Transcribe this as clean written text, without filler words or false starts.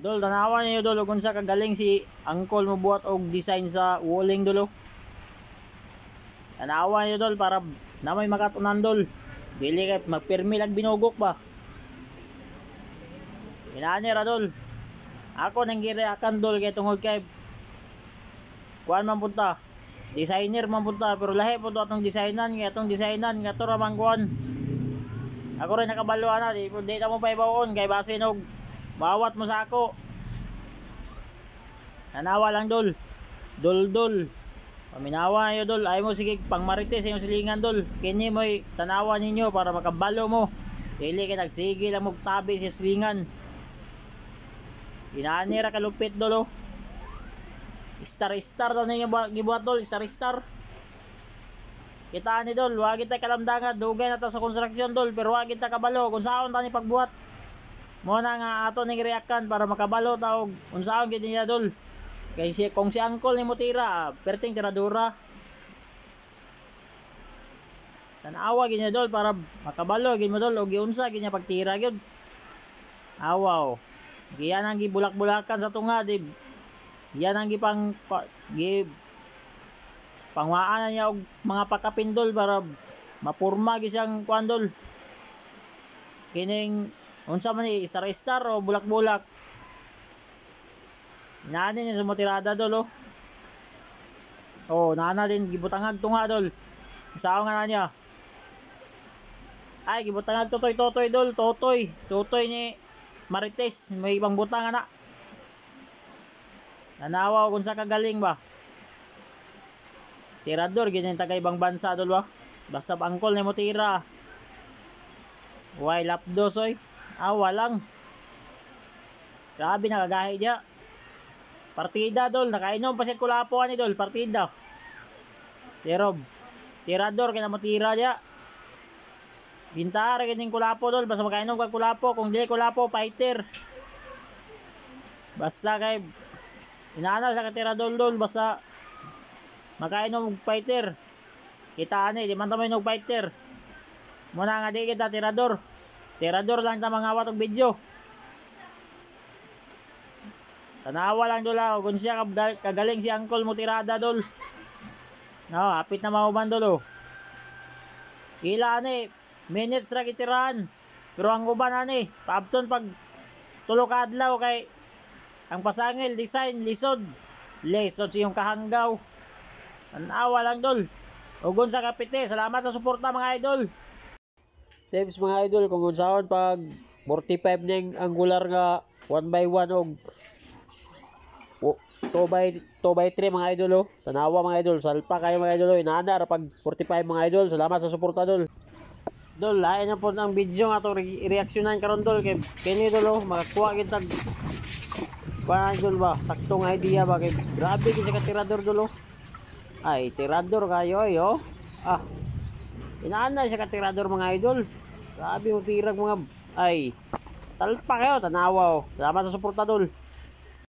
Dol, tanawa niyo dol kung sa kagaling si Uncle mo buhat og design sa walling dol. Tanawa niyo dol para na may makatunan dol. Dili kay magpirmi lag binugok ba. Inani ra dol. Ako nang gireakan dol kay tungod kay kuan man punta. Designer man punta pero lahi po atong designan kay atong designan nga to ra man kuan. Ako rin nakabalo na di ta mo paibawon kay base nog bawat mo sa ako. Tanawa lang dol. Dol. Paminawa nyo dol. Ay mo sige pang marites yung silingan dol. Kini mo tanawa ninyo para makabalo mo. Dili kay nagsige lang magtabi sa silingan. Inanira kalupit dol oh. Star daw ninyo gibuhat dol. Star. Kita ni dol. Wag kita kalamdangan. Dugay na ta sa konstruksyon dol. Pero wag kita kabalo. Kung saan ta ni pagbuhat. Muna nga ato ning reakan para makabalo ta og unsaon gid niya dol. Kay kung si Uncle ni mo tira, perting tiradura. Tanawa gid niya dol para makabalo gid mo dol og giunsa gid niya pagtira gyud. Awaw. Giyan ang gibulak-bulakan sa tunga di. Yan ang gipang pangwaan niya og mga pakapindol para mapurma gid siyang kuandol. Kining unsa man ni star o bulak-bulak. Nana niya sa motirada dol oh. Oh, nana din gibutangag tunga dol. Sao nga na niya? Ay gibutangag totoy dol, totoy ni Marites, may ibang butang ana. Nanawa kung sa kagaling ba. Tirador ganyan taga ibang bansa dol ba. Basta Uncle ni mo tira. Why lapdos oy? Walang. Grabe nakagahi dia. Partida dol, nakainom pa siya kulapo ni dol, partida. Tirob. Tirador kaya matira dia. Bintar kining kulapo dol, basta makainom kag kulapo, kung dili kulapo fighter. Basta kay inaana sa tirador dol, basta makainom og fighter. Kita ani di man ta may og fighter. Muna nga di kita tirador. Tirador lang ta mangawat og video. Tanawa lang dol ah, kung siya kagaling si Uncle mo tirada dol. No, hapit na mauban dol oh. Ila ani, minutes ra gitirahan. Pero ang uban ani, paabton pag tulo ka adlaw kay ang pasangil design lisod. Lisod siyong kahanggaw. Tanawa lang dol. Ugon sa kapite, salamat sa suporta mga idol. Tips mga idol kung unsaon pag 45 ning angular nga 1x1 og 2x3 mga idol oh. Tanawa mga idol, salpa kayo mga idol oh. Inaanda ra pag 45 mga idol. Salamat sa suporta dol. Dol, lain na po ang video nga to reaksyonan karon dol kay kini dol oh, makakuha kita pa idol ba, saktong idea ba kay grabe gid sa tirador dol oh. Ay, tirador kayo ay oh. Inaanda siya ka tirador mga idol. Grabe mo tirag mga ay salpa kayo, tanawa oh. Salamat sa suporta dol.